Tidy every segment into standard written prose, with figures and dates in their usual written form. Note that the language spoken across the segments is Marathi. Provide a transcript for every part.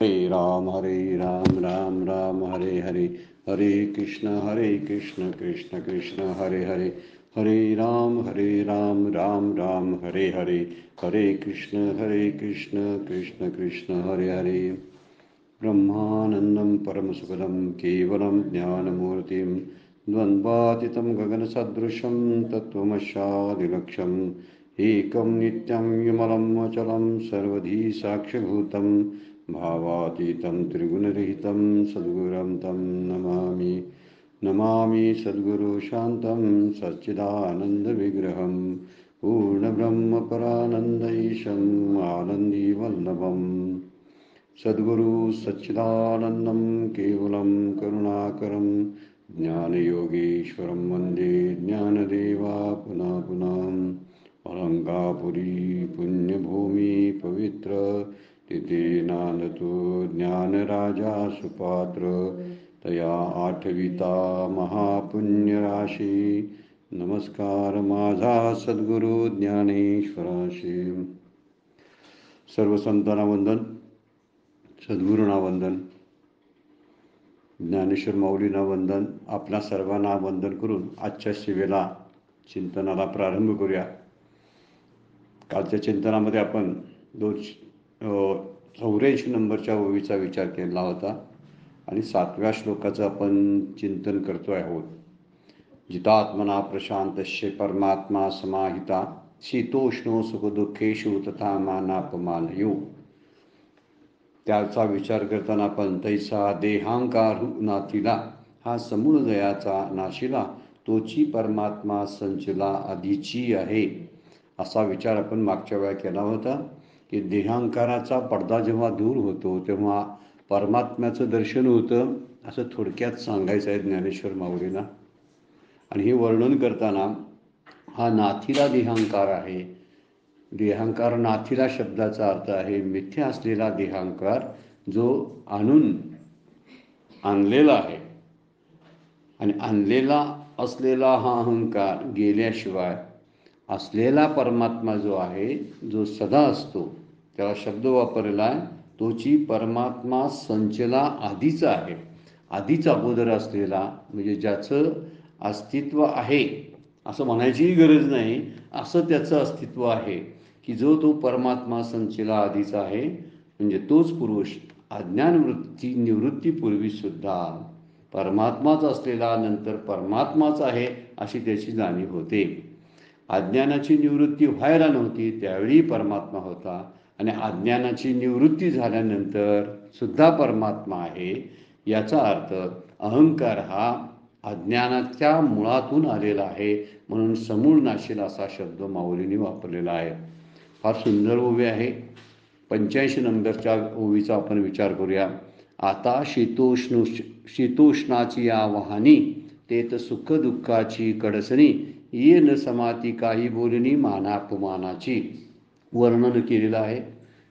हरे राम राम राम हरे हरे, हरे कृष्ण कृष्ण कृष्ण हरे हरे, हरे राम राम राम हरे हरे, हरे कृष्ण कृष्ण कृष्ण हरे हरे। ब्रह्मानन्दं परमसुखदं केवलं ज्ञानमूर्तिं द्वन्द्वातीतं गगनसदृशं तत्त्वमस्यादिलक्ष्यम् एकं नित्यं विमलं अचलं सर्वधी साक्ष्यभूतं भावातीतं त्रिगुणरहितं सद्गुरुं तं नमामि। नमामि सद्गुरुशान्तं सच्चिदानन्दविग्रहं पूर्णब्रह्मपरानन्दैशम् आनन्दीवल्लभम्। सद्गुरु सच्चिदानन्दं केवलं करुणाकरं ज्ञानयोगीश्वरं वन्दे ज्ञानदेवापुना पुनः। औरंगापुरी पुण्यभूमि पवित्र तिथे नांदतो ज्ञानराजा सुपात्र तया आठविता महापुण्यराशी। नमस्कार माझा सद्गुरु ज्ञानेश्वराशी। सर्व संतांना वंदन, सद्गुरूंना वंदन, ज्ञानेश्वर माऊलींना वंदन, आपल्या सर्वांना वंदन करून आजच्या सेवेला चिंतनाला प्रारंभ करूया। कालच्या चिंतनामध्ये आपण 84 नंबरच्या ओवीचा विचार केला होता आणि 7व्या श्लोकाचं आपण चिंतन करतो आहोत। जितात्मना प्रशांतस्य परमात्मा समाहिता शीतोष्णो सुखदुःखेषु तथा मानापमानयो। त्याचा विचार करताना आपण तैसा देहांकार नाथिला हा समूळ दयाचा नाशिला तोची परमात्मा संचला आधीची आहे, असा विचार आपण मागच्या वेळा केला होता की देहांकाराचा पडदा जेव्हा दूर होतो तेव्हा परमात्म्याचं दर्शन होतं, असं थोडक्यात सांगायचं आहे ज्ञानेश्वर माऊलींना। आणि हे वर्णन करताना हा नाथिला देहांकार आहे। देहांकार नाथिला शब्दाचा अर्थ आहे मिथ्या असलेला देहांकार, जो आणलेला आहे आणि आणलेला असलेला हा अहंकार गेल्याशिवाय असलेला परमात्मा जो आहे, जो सदा असतो, त्याला शब्द वापरलेला आहे तोची परमात्मा संचला आधीचा आहे। आधीच अगोदर असलेला म्हणजे ज्याचं अस्तित्व आहे असं म्हणायचीही गरज नाही, असं त्याचं अस्तित्व आहे की जो तो परमात्मा संचला आधीचा आहे, म्हणजे तोच पुरुष अज्ञानवृत्ती निवृत्तीपूर्वी सुद्धा परमात्माच असलेला नंतर परमात्माच आहे अशी त्याची जाणीव होते। अज्ञानाची निवृत्ती व्हायला नव्हती त्यावेळी परमात्मा होता आणि अज्ञानाची निवृत्ती झाल्यानंतर सुद्धा परमात्मा आहे। याचा अर्थ अहंकार हा अज्ञानाच्या मुळातून आलेला आहे, म्हणून समूळ नाशील असा शब्द माऊलींनी वापरलेला आहे। फार सुंदर ओवी आहे। 85 नंबरच्या ओवीचा आपण विचार करूया। आता शीतोष्णाची या वाहनी तेत सुख दुःखाची कडसणी ये न समाती काही बोलणी मानापमानाची। वर्णन केलेलं आहे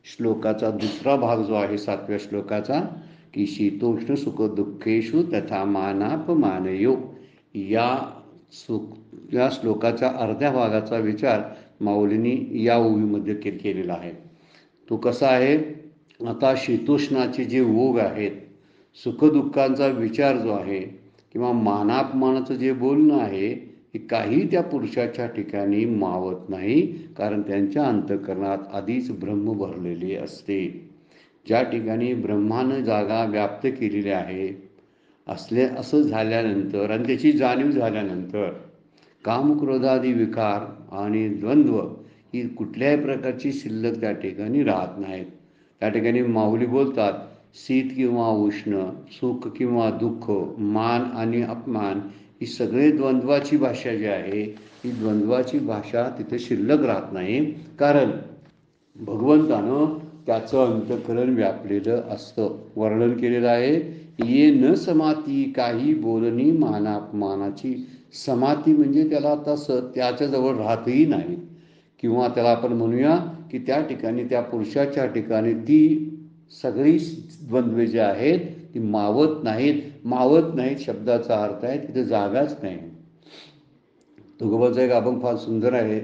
श्लोकाचा दुसरा भाग जो आहे 7व्या श्लोकाचा, की शीतोष्ण सुख दुःखेषु तथा मानापमानयो। या श्लोकाच्या अर्ध्या भागाचा विचार माऊलींनी या ओवीमध्ये केलेला आहे। तो कसा आहे, आता शीतोष्णाचे जे ओघ आहेत, सुखदुःखांचा विचार जो आहे किंवा मानापमानाचं जे बोलणं आहे, हे काही त्या पुरुषाच्या ठिकाणी मावत नाही, कारण त्यांच्या अंतःकरणात आधीच ब्रह्म भरलेले असते। ज्या ठिकाणी ब्रह्मानं जागा व्याप्त केलेली आहे असं झाल्यानंतर आणि त्याची जाणीव झाल्यानंतर कामक्रोधादी विकार आणि द्वंद्व ही कुठल्याही प्रकारची शिल्लक त्या ठिकाणी राहत नाहीत। त्या ठिकाणी माऊली बोलतात, शीत किंवा उष्ण, सुख किंवा दुःख, मान आणि अपमान ही सगळे द्वंद्वाची भाषा जी आहे, ही द्वंद्वाची भाषा तिथे शिल्लक राहत नाही, कारण भगवंतानं त्याचं अंतःकरण व्यापलेलं असतं। वर्णन केलेलं आहे, ये न समाती काही बोलणी मानापमानाची। समाती म्हणजे त्याला आता त्याच्याजवळ राहतही नाही, किंवा त्याला आपण म्हणूया की त्या ठिकाणी त्या पुरुषाच्या ठिकाणी ती सगळी द्वंद्वे जे आहेत ती मावत नाहीत। मावत नाहीत शब्दाचा अर्थ आहे तिथे जागाच नाही। तुकोबाचा एक अभंग फार सुंदर आहे।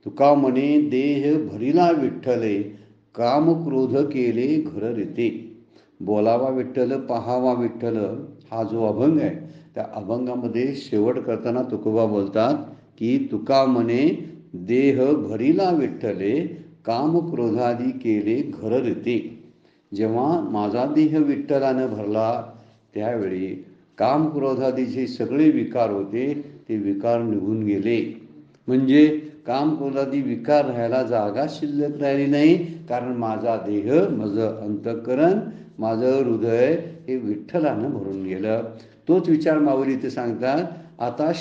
तुका म्हणे देह भरिला विठ्ठले काम क्रोध केले घर रीते। बोलावा विठ्ठल पाहावा विठ्ठल हा जो अभंग आहे, त्या अभंगामध्ये शेवट करताना तुकोबा बोलतात की तुका म्हणे देह भरिला विठ्ठले काम क्रोधादी केले घर रीते. जेव्हा माझा देह विठ्ठलानं भरला त्यावेळी काम क्रोधादीचे सगळे विकार होते ते विकार निघून गेले. म्हणजे काम क्रोधादी विकार राहायला जागा शिल्लक राहिली नाही, कारण माझा देह, माझं अंतःकरण, माझं हृदय हे विठ्ठलानं भरून गेलं. तोच विचार माऊली इथे सांगतात, आता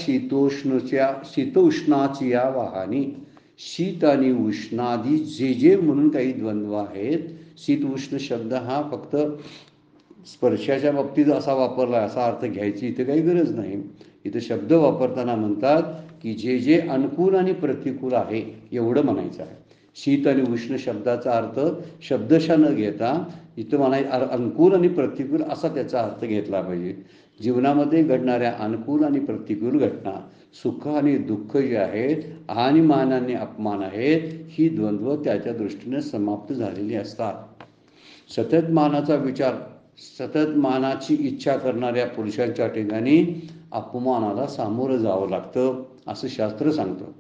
शीतोष्णाची या वाहानी. शीत आणि उष्णादी जे जे म्हणून काही द्वंद्व आहेत, शीत उष्ण शब्द हा फक्त स्पर्शाच्या बाबतीत असा वापरला, असा अर्थ घ्यायची इथे काही गरज नाही. इथे शब्द वापरताना म्हणतात की जे जे अनुकूल आणि प्रतिकूल आहे एवढं म्हणायचं आहे. शीत आणि उष्ण शब्दाचा अर्थ शब्दशः न घेता इथं अनुकूल आणि प्रतिकूल असा त्याचा अर्थ घेतला पाहिजे. जीवनामध्ये घडणाऱ्या अनुकूल आणि प्रतिकूल घटना, सुख आणि दुःख जे आहेत, आणि मान आणि अपमान आहेत, ही द्वंद्व त्याच्या दृष्टीने समाप्त झालेली असतात. सतत मानाचा विचार, सतत मानाची इच्छा करणाऱ्या पुरुषांच्या ठिकाणी अपमानाला सामोरं जावं लागतं असं शास्त्र सांगतं.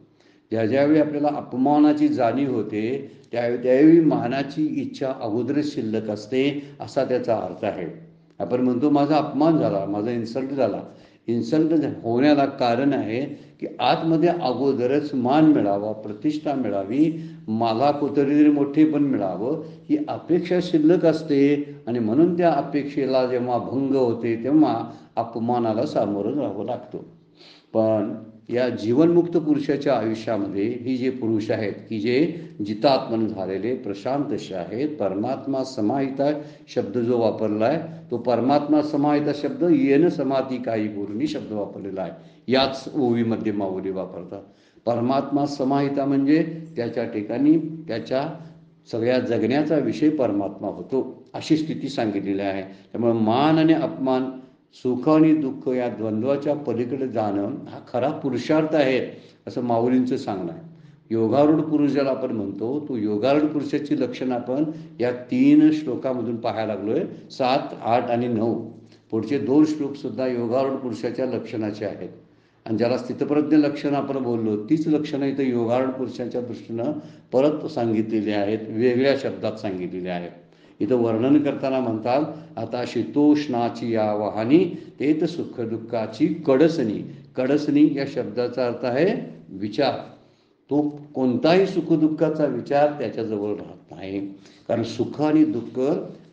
ज्यावेळी आपल्याला अपमानाची जाणीव होते त्यावेळी मानाची इच्छा अगोदरच शिल्लक असते असा त्याचा अर्थ आहे. आपण म्हणतो माझा अपमान झाला, माझा इन्सल्ट झाला. इन्सल्ट होण्याला कारण आहे की आतमध्ये अगोदरच मान मिळावा, प्रतिष्ठा मिळावी, मला कुठेतरी मोठेपण मिळावं ही अपेक्षा शिल्लक असते. आणि म्हणून त्या अपेक्षेला जेव्हा भंग होते तेव्हा अपमानाला सामोरं जावं लागतं. पण या जीवनमुक्त पुरुषाच्या आयुष्यामध्ये ही जे पुरुष आहेत की जे जितात्मन झालेले प्रशांतशी आहेत, परमात्मा समाहिता शब्द जो वापरला आहे तो परमात्मा समाहिता शब्द येन समाधी काही पूर्णी शब्द वापरलेला आहे. याच ओवीमध्ये माऊली वापरतात. परमात्मा समाहिता म्हणजे त्याच्या ठिकाणी त्याच्या सगळ्या जगण्याचा विषय परमात्मा होतो अशी स्थिती सांगितलेली आहे. त्यामुळे मान आणि अपमान, सुख आणि दुःख या द्वंद्वाच्या पलीकडे जाणं हा खरा पुरुषार्थ आहे असं माऊलींचं सांगणं आहे. योगारूढ पुरुष ज्याला आपण म्हणतो तो योगारूढ पुरुषाची लक्षणं आपण या 3 श्लोकामधून पाहायला लागलोय. 7, 8 आणि 9 पुढचे 2 श्लोक सुद्धा योगारूढ पुरुषाच्या लक्षणाचे आहेत. आणि ज्याला स्थितप्रज्ञ लक्षणं आपण बोललो तीच लक्षणं इथं योगारूढ पुरुषाच्या दृष्टीनं परत सांगितलेली आहेत, वेगळ्या शब्दात सांगितलेली आहेत. इथं वर्णन करताना म्हणतात, आता शीतोष्णाची या वाहानी तेत सुख दुःखाची कडसणी. कडसणी या शब्दाचा अर्थ आहे विचार. तो कोणताही सुखदुःखाचा विचार त्याच्याजवळ राहत नाही, कारण सुख आणि दुःख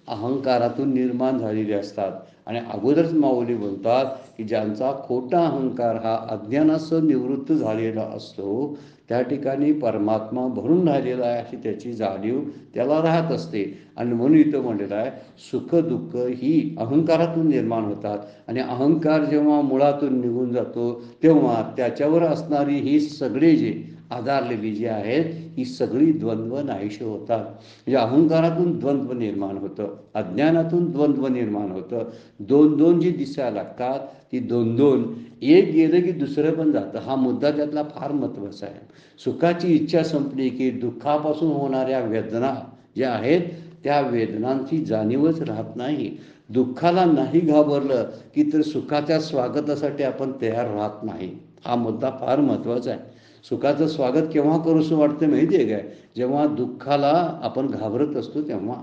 अहंकारातून निर्माण झालेले असतात. आणि अगोदरच माऊली बोलतात की ज्यांचा खोटा अहंकार हा अज्ञानासह निवृत्त झालेला असतो त्या ठिकाणी परमात्मा भरून राहिलेला आहे अशी त्याची जाणीव त्याला राहत असते. आणि म्हणून इथं म्हणलेलं आहे सुख दुःख ही अहंकारातून निर्माण होतात. आणि अहंकार जेव्हा मुळातून निघून जातो तेव्हा त्याच्यावर असणारी ही सगळे जे आधारलेली जी आहेत ही सगळी द्वंद्व नाहीशी होतात. म्हणजे अहंकारातून द्वंद्व निर्माण होतं, अज्ञानातून द्वंद्व निर्माण होतं. 2-2 जी दिसायला लागतात ती 2-2 एक गेलं की दुसरं पण जातं. हा मुद्दा त्यातला फार महत्त्वाचा आहे. सुखाची इच्छा संपली की दुःखापासून होणाऱ्या वेदना ज्या आहेत त्या वेदनांची जाणीवच राहत नाही. दुःखाला नाही घाबरलं की तर सुखाच्या स्वागतासाठी आपण तयार राहत नाही. हा मुद्दा फार महत्त्वाचा आहे. सुखाचं स्वागत केव्हा करूसं वाटतं माहिती आहे काय? जेव्हा दुःखाला आपण घाबरत असतो तेव्हा.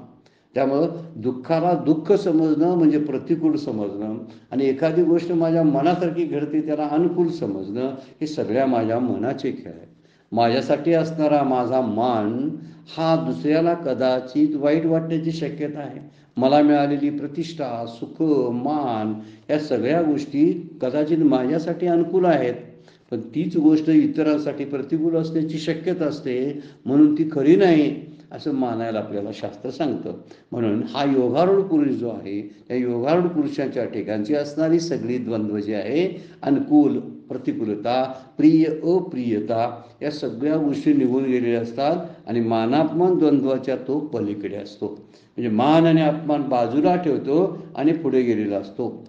त्यामुळं दुःखाला दुःख समजणं म्हणजे प्रतिकूल समजणं, आणि एखादी गोष्ट माझ्या मनासारखी घडते त्याला अनुकूल समजणं, हे सगळ्या माझ्या मनाचे खेळ आहे. माझ्यासाठी असणारा माझा मान हा दुसऱ्याला कदाचित वाईट वाटण्याची शक्यता आहे. मला मिळालेली प्रतिष्ठा, सुख, मान या सगळ्या गोष्टी कदाचित माझ्यासाठी अनुकूल आहेत, पण तीच गोष्ट इतरांसाठी प्रतिकूल असण्याची शक्यता असते, म्हणून ती खरी नाही असं मानायला आपल्याला शास्त्र सांगतं. म्हणून हा योगारूढ पुरुष जो आहे त्या योगारूढ पुरुषाच्या ठिकाणची असणारी सगळी द्वंद्व जे आहे, अनुकूल प्रतिकूलता, प्रिय अप्रियता या सगळ्या गोष्टी निघून गेलेल्या असतात आणि मानापमान द्वंद्वाच्या तो पलीकडे असतो. म्हणजे मान आणि अपमान बाजूला ठेवतो आणि पुढे गेलेला असतो.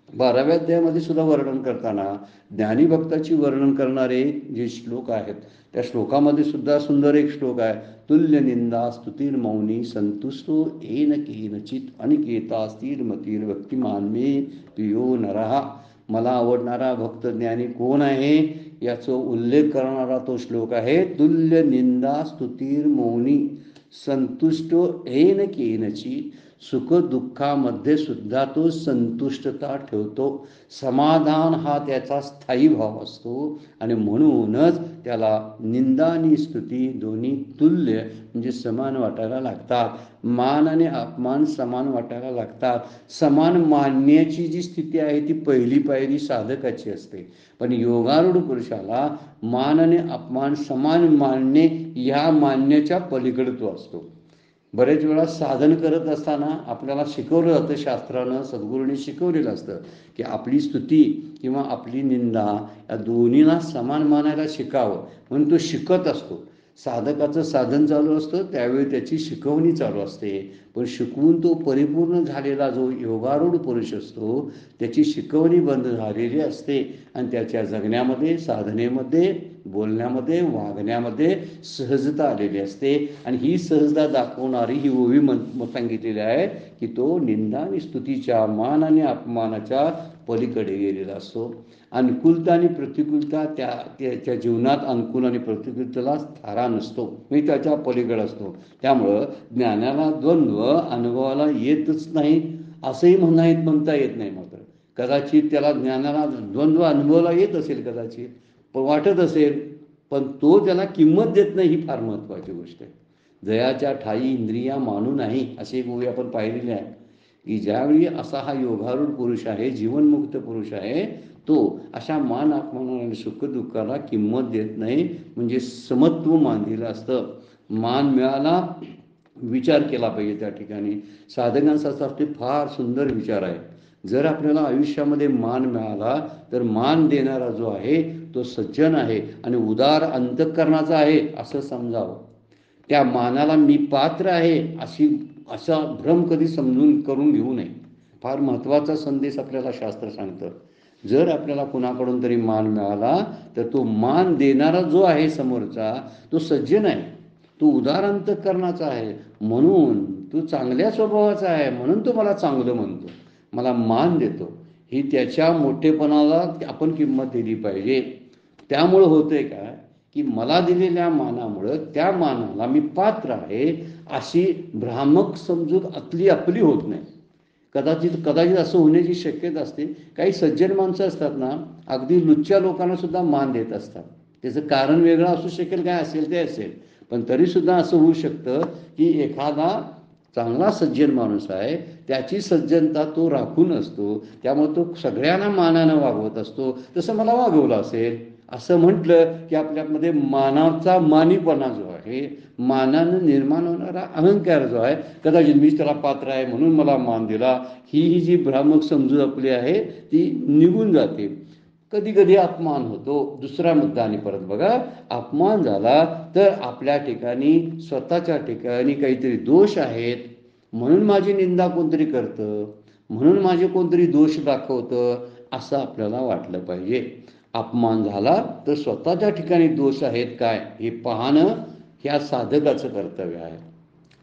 12व्या अध्यायामध्ये सुद्धा वर्णन करताना ज्ञानीभक्ताची वर्णन करणारे जे श्लोक आहेत त्या श्लोकामध्ये सुद्धा सुंदर एक श्लोक आहे, तुल्य निंदा स्तुतीर मौनी संतुष्टो येन केनचित अनिकेता स्थिर मतीर भक्तिमान मे प्रियो नरहा. मला आवडणारा भक्त ज्ञानी कोण आहे याचा उल्लेख करणारा तो श्लोक आहे. तुल्य निंदा स्तुतीर मौनी संतुष्टो येन केनचित. सुख दुःखामध्ये सुद्धा तो संतुष्टता ठेवतो. समाधान हा त्याचा स्थायी भाव असतो आणि म्हणूनच त्याला निंदा आणि स्तुती दोन्ही तुल्य म्हणजे समान वाटायला लागतात. मान आणि अपमान समान वाटायला लागतात. समान मानण्याची जी स्थिती आहे ती पहिली पायरी साधकाची असते. पण योगारूढ पुरुषाला मान आणि अपमान समान मानणे या मानण्याच्या पलीकडे तो असतो. बरेच वेळा साधन करत असताना आपल्याला शिकवलं जातं, शास्त्रानं सद्गुरूंनी शिकवलेलं असतं की आपली स्तुती किंवा आपली निंदा या दोन्हीला समान मानायला शिकावं. म्हणून तो शिकत असतो. साधकाचं साधन चालू असतं त्यावेळी त्याची शिकवणी चालू असते. पण शिकवून तो परिपूर्ण झालेला जो योगारूढ पुरुष असतो त्याची शिकवणी बंद झालेली असते आणि त्याच्या जगण्यामध्ये, साधनेमध्ये, बोलण्यामध्ये, वागण्यामध्ये सहजता आलेली असते. आणि ही सहजता दाखवणारी ही ओवी सांगितलेली आहे की तो निंदा आणि स्तुतीच्या, मान आणि अपमानाच्या पलीकडे गेलेला असतो. अनुकूलता आणि प्रतिकूलता त्याच्या जीवनात अनुकूल आणि प्रतिकूलतेला थारा नसतो, मी त्याच्या पलीकडे असतो. त्यामुळं ज्ञानाला द्वंद्व अनुभवाला येतच नाही असंही म्हणता येत नाही. मात्र कदाचित त्याला ज्ञानाला द्वंद्व अनुभवाला येत असेल, कदाचित पण वाटत असेल, पण तो त्याला किंमत देत नाही. ही फार महत्त्वाची गोष्ट आहे. जयाच्या ठाई इंद्रिया मानू नाही अशी एक गोष्ट आपण पाहिलेली आहे की ज्यावेळी असा हा योगारूढ पुरुष आहे, जीवनमुक्त पुरुष आहे, तो अशा मान अपमान आणि सुखदुःखाला किंमत देत नाही. म्हणजे समत्व मानलेलं असतं. मान मिळाला, विचार केला पाहिजे त्या ठिकाणी. साधकांसाठी फार सुंदर विचार आहे. जर आपल्याला आयुष्यामध्ये मान मिळाला तर मान देणारा जो आहे तो सज्जन आहे आणि उदार अंतःकरणाचा आहे असं समजावं. त्या मानाला मी पात्र आहे असा भ्रम कधी समजून करून घेऊ नये. फार महत्त्वाचा संदेश आपल्याला शास्त्र सांगतं. जर आपल्याला कुणाकडून तरी मान मिळाला तर तो मान देणारा जो आहे समोरचा तो सज्जन आहे, तो उदार अंतःकरणाचा आहे, म्हणून तो चांगल्या स्वभावाचा आहे, म्हणून तो मला चांगलं म्हणतो, मला मान देतो. ही त्याच्या मोठेपणाला आपण किंमत दिली पाहिजे. त्यामुळं होतंय काय की मला दिलेल्या मानामुळं त्या मानाला मी पात्र आहे अशी भ्रामक समजूत आपली होत नाही. कदाचित असं होण्याची शक्यता असते. काही सज्जन माणसं असतात ना, अगदी लुच्च्या लोकांना सुद्धा मान देत असतात. त्याचं कारण वेगळं असू शकेल, काय असेल ते असेल, पण तरीसुद्धा असं होऊ शकतं की एखादा चांगला सज्जन माणूस आहे, त्याची सज्जनता तो राखून असतो, त्यामुळे तो सगळ्यांना मानानं वागवत असतो. तसं मला वागवलं असेल असं म्हटलं की आपल्यामध्ये मानाचा मानीपणा जो आहे, मानानं निर्माण होणारा अहंकार जो आहे, कदाचित मीच त्याला पात्र आहे म्हणून मला मान दिला, ही जी भ्रामक समजूत आपली आहे ती निघून जाते. कधी कधी अपमान होतो. दुसरा मुद्दा आणि परत बघा, अपमान झाला तर आपल्या ठिकाणी, स्वतःच्या ठिकाणी काहीतरी दोष आहेत म्हणून माझी निंदा कोणतरी करतं, म्हणून माझे कोणतरी दोष दाखवतं असं आपल्याला वाटलं पाहिजे. अपमान झाला तर स्वतःच्या ठिकाणी दोष आहेत काय हे पाहणं ह्या साधकाचं कर्तव्य आहे.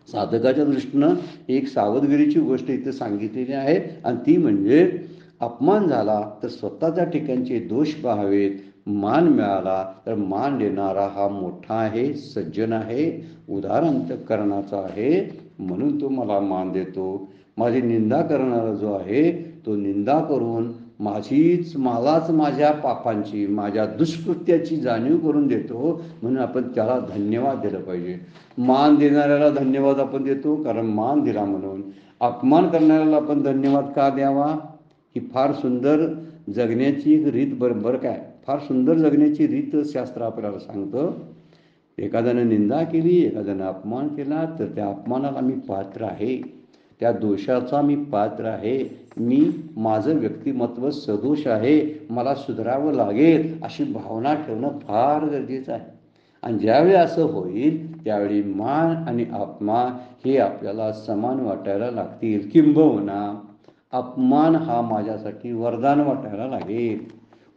साधकाच्या दृष्टीनं एक सावधगिरीची गोष्ट इथे सांगितलेली आहे आणि ती म्हणजे अपमान झाला तर स्वतःच्या ठिकाणचे दोष पाहावेत. मान मिळाला तर मान देणारा हा मोठा आहे, सज्जन आहे, उदार अंतःकरणाचा आहे, म्हणून तो मला मान देतो. माझी निंदा करणारा जो आहे तो निंदा करून मलाच माझ्या पापांची, माझ्या दुष्कृत्याची जाणीव करून देतो, म्हणून आपण त्याला धन्यवाद दिलं पाहिजे. मान देणाऱ्याला धन्यवाद आपण देतो कारण मान दिला म्हणून. अपमान करणाऱ्याला आपण धन्यवाद का द्यावा? ही फार सुंदर जगण्याची एक रीत. बरं काय, फार सुंदर जगण्याची रीत शास्त्र आपल्याला सांगतं. एखाद्यानं निंदा केली, एखाद्यानं अपमान केला तर त्या अपमानाला मी पात्र आहे, त्या दोषाचा मी पात्र आहे, माझं व्यक्तिमत्व सदोष आहे, मला सुधारावं लागेल अशी भावना ठेवणं फार गरजेचं आहे. आणि ज्यावेळी असं होईल त्यावेळी मान आणि अपमान हे आपल्याला समान वाटायला लागतील. किंबहुना अपमान हा माझ्यासाठी वरदान वाटायला लागेल.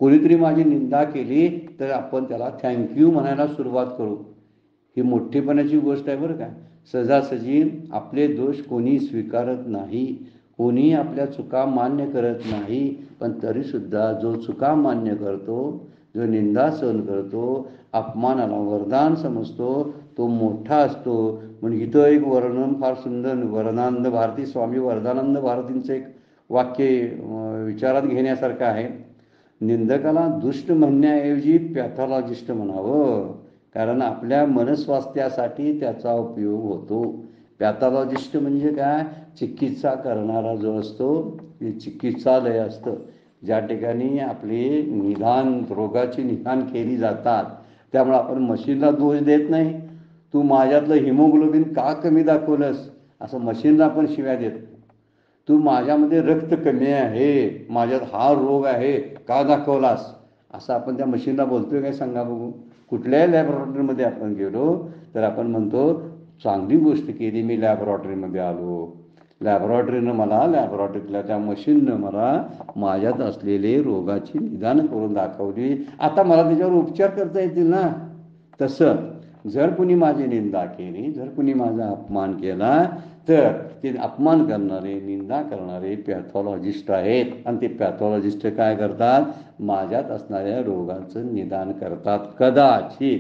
कोणीतरी माझी निंदा केली तर आपण त्याला थँक्यू म्हणायला सुरुवात करू. ही मोठेपणाची गोष्ट आहे बरं का. सहजासहजी आपले दोष कोणी स्वीकारत नाही, कोणी आपल्या चुका मान्य करत नाही. पण तरीसुद्धा जो चुका मान्य करतो, जो निंदा सहन करतो, अपमानाला वरदान समजतो, तो मोठा असतो. म्हणजे इथं एक वर्णन फार सुंदर, वरदानंद भारती स्वामी वरदानंद भारतींचं एक वाक्य विचारात घेण्यासारखं आहे. निंदकाला दुष्ट म्हणण्याऐवजी पॅथॉलॉजिस्ट म्हणावं, कारण आपल्या मनस्वास्थ्यासाठी त्याचा उपयोग होतो. पॅथॉलॉजिस्ट म्हणजे काय? चिकित्सा करणारा जो असतो, ते चिकित्सालय असतं, ज्या ठिकाणी आपली रोगाची निदान केली जातात. त्यामुळे आपण मशीनला दोष देत नाही. तू माझ्यातलं हिमोग्लोबिन का कमी दाखवलंस असं मशीनला आपण शिव्या देत. तू माझ्यामध्ये रक्त कमी आहे, माझ्यात हा रोग आहे का दाखवलास असं आपण त्या मशीनला बोलतोय काय? सांगा बघू. कुठल्याही लॅबोरेटरीमध्ये आपण गेलो तर आपण म्हणतो चांगली गोष्ट केली, मी लॅबोरेटरीमध्ये आलो, लॅबोरेटरीतल्या त्या मशीननं मला माझ्यात असलेले रोगाची निदान करून दाखवली. आता मला त्याच्यावर उपचार करता येतील ना. तसं जर कुणी माझी निंदा केली, जर कुणी माझा अपमान केला तर ते अपमान करणारे, निंदा करणारे पॅथॉलॉजिस्ट आहेत. आणि ते पॅथॉलॉजिस्ट काय करतात? माझ्यात असणाऱ्या रोगाचं निदान करतात. कदाचित